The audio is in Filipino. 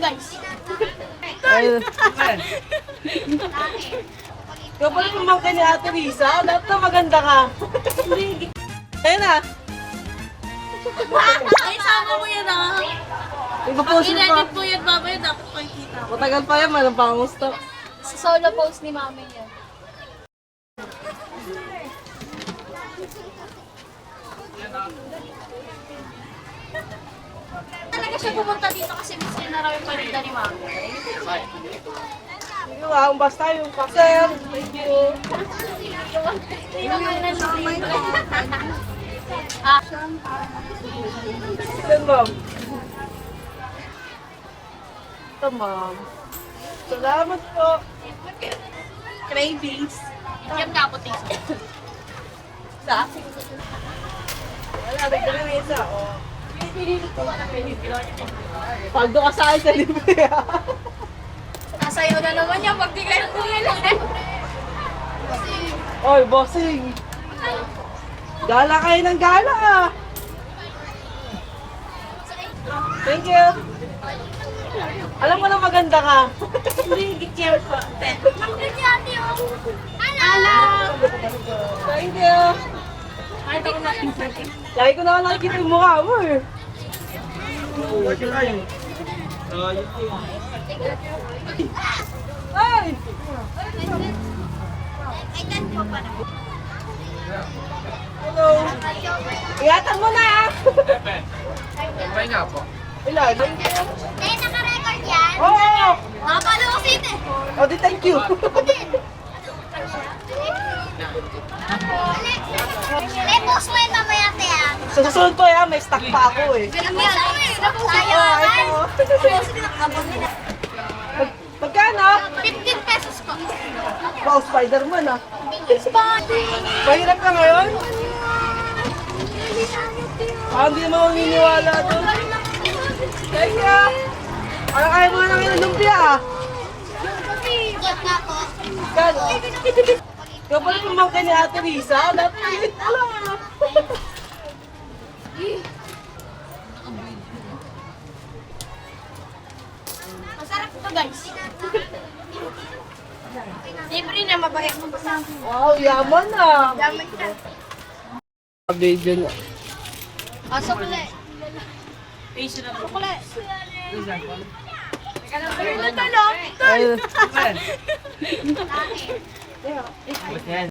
guys. Ayun. Kapag pumangkin ni Ate Risa, lahat na maganda ka. Ayun na. Ay, sama mo yan ah. Ipapost mo pa. I-edit mo yan mamaya, dapat makikita mo. Matagal pa yan, malang pangusta. Sa solo post ni mami yan. Talaga siya pumunta dito kasi gusto niya na raw yung paninda ni mami. Sige ba, basta yung pasel. Thank you. Hindi naman na Ah, Yan, ma'am. Ito, ma'am. Salamat po. Cravings. yung kaputi. Sa? Wala, nagdala na isa. Oh. Paldo ka sa akin sa libre, ah. Nasayaw na naman yan pag di kayo kumilan. Oy, bossing. Gala kayo ng gala, ah. Thank you. Alam mo na maganda ka. Hindi, gityan pa. Hello! Thank you. Lagi ko na nakikita yung mukha mo, eh. Ay! Hello. Ingatan mo na, ah. Pwede nga po. Ilan? Thank you. Eh, naka-record yan? Oo! Nakapalo ko sino eh. Oh, di thank you. Eh, post mo yun mamaya, te ah. Sa susunod po, ya, may stock pa ako, eh. Sayang. Magkano? 15 pesos po. Wow, Spider-Man, ah. Spotty! Mahirap ka ngayon? Hindi naman ako niniwala doon. Thank you. Parang kaya mo na ng lumpia, ah. Got nga po. Magkano? Kapag pumangkin ni Ate Risa, lahat na yun. Wala, ah. Masarap ito guys. Libre na, mabait mo pa sa akin. Wow, yaman, ah. Yaman ka. Video niya. Ah, sukle. Sukle. Ano? Ayun. Yan.